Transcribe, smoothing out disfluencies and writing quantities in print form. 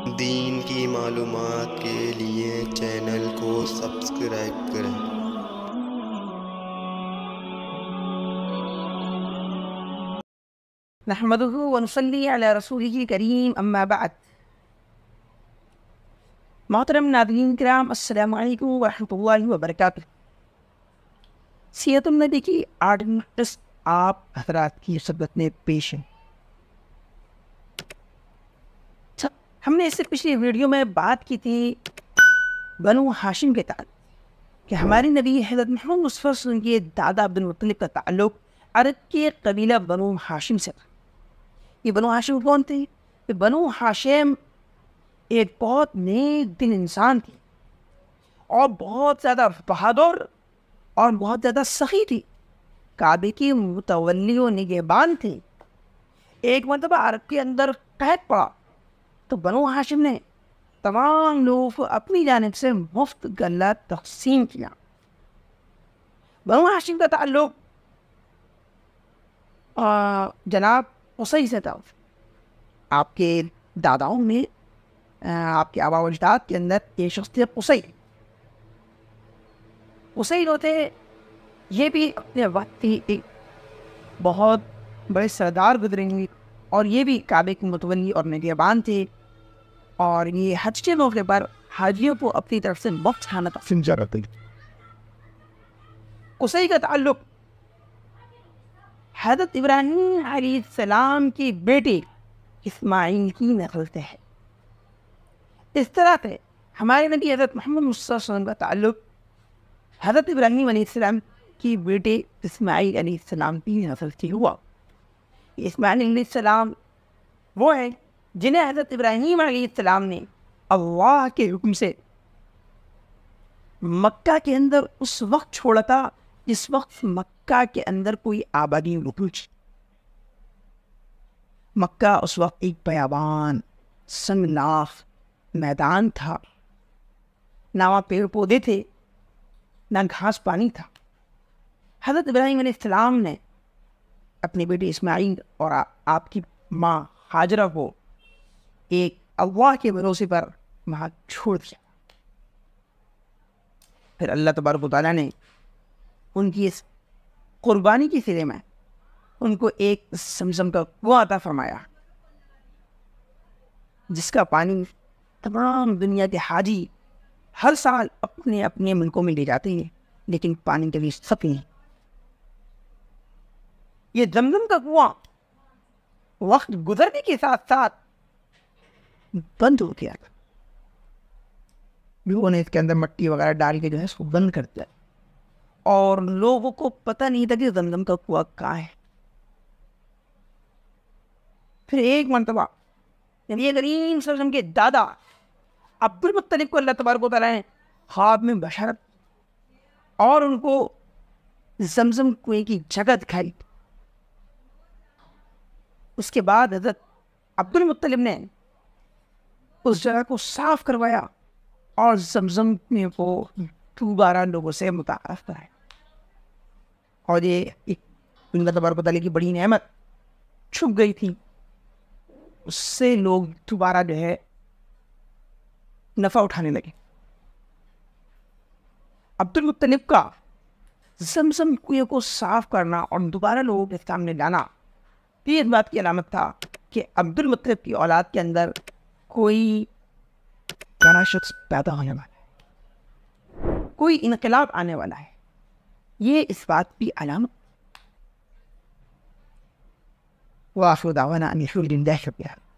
دین کی معلومات کے لیے چینل کو سبسکرائب کریں۔ نحمده ونصلي على رسوله الكريم اما بعد۔ محترم ناظرین کرام، السلام علیکم ورحمۃ اللہ وبرکاتہ۔ سیرت النبی کی 8ویں قسط آپ حضرات کی خدمت میں پیش ہے۔ ہم نے اس سے پچھلی ویڈیو میں بات کی تھی بنو ہاشم کے تعلق کہ ہمارے نبی حضرت محمد مصطفیٰ صلی اللہ علیہ وسلم کے دادا عبد المطلب کا تعلق عرب کے قبیلہ بنو ہاشم سے تھا۔ یہ بنو ہاشم کون تھے؟ کہ بنو ہاشم ایک بہت نیک دل انسان تھی اور بہت زیادہ بہادر اور بہت زیادہ سخی تھی، کعبے کی متولی و نگہبان تھی۔ ایک مرتبہ عرب کے اندر قحط پڑا تو بنو ہاشم نے تمام لوگوں کو اپنی جانب سے مفت غلہ تقسیم کیا۔ بنو ہاشم کا تعلق جناب قصی سے تھا۔ آپ کے داداؤں میں، آپ کے آباء و اجداد کے اندر ایک شخص تھے قصی۔ قصی جو تھے یہ بھی اپنے وقت کی ایک بہت بڑے سردار گزرے ہوئے اور یہ بھی کعبے کے متولی اور نگہبان تھے، اور یہ حج کے موقع پر حاجیوں کو اپنی طرف سے مفت کھانا تقسیم کرتے تھے۔ قصی کا تعلق حضرت ابراہیم علیہ السلام کی بیٹی اسماعیل کی نسل سے ہے۔ اس طرح سے ہمارے نبی حضرت محمد مصطفیٰ صلی اللہ علیہ وسلم کا تعلق حضرت ابراہیم علیہ السلام کی بیٹے اسماعیل علیہ السلام کی نسل سے ہوا۔ اسماعیل علیہ السلام وہ ہیں جنہیں حضرت ابراہیم علیہ السلام نے اللہ کے حکم سے مکہ کے اندر اس وقت چھوڑا تھا جس وقت مکہ کے اندر کوئی آبادی نہیں تھی۔ مکہ اس وقت ایک بیابان سنگلاخ میدان تھا، نہ وہاں پیڑ پودے تھے، نہ گھاس پانی تھا۔ حضرت ابراہیم علیہ السلام نے اپنے بیٹے اسماعیل اور آپ کی ماں ہاجرہ کو ایک اللہ کے بھروسے پر وہاں چھوڑ دیا۔ پھر اللہ تبارک و تعالیٰ نے ان کی اس قربانی کی صلے میں ان کو ایک زمزم کا کنواں عطا فرمایا، جس کا پانی تمام دنیا کے حاجی ہر سال اپنے اپنے ملکوں میں لے جاتے ہیں، لیکن پانی کبھی ختم نہیں۔ یہ زمزم کا کنواں وقت گزرنے کے ساتھ ساتھ بند ہو گیا، لوگوں نے اس کے اندر مٹی وغیرہ ڈال کے جو ہے اس کو بند کر دیا، اور لوگوں کو پتہ نہیں تھا کہ زمزم کا کنواں کہاں ہے۔ پھر ایک مرتبہ نبی کریم صلی اللہ علیہ وسلم کے دادا عبد المطلب کو اللہ تبارک و تعالیٰ نے خواب میں بشارت اور ان کو زمزم کنویں کی جگہ دکھائی۔ اس کے بعد حضرت عبد المطلب نے اس جگہ کو صاف کروایا اور زمزم میں وہ دوبارہ لوگوں سے متعارف کرایا، اور یہ اللہ تبارک و تعالیٰ کی بڑی نعمت چھپ گئی تھی، اس سے لوگ دوبارہ جو ہے نفع اٹھانے لگے۔ عبد المطلب کا زمزم کنویں کو صاف کرنا اور دوبارہ لوگوں کے سامنے لانا یہ اس بات کی علامت تھا کہ عبد المطلب کی اولاد کے اندر کوئی بڑا شخص پیدا ہونے والا ہے، کوئی انقلاب آنے والا ہے۔ یہ اس بات کی علامت۔ وآخر دعوانا ان الحمد للہ رب العالمین۔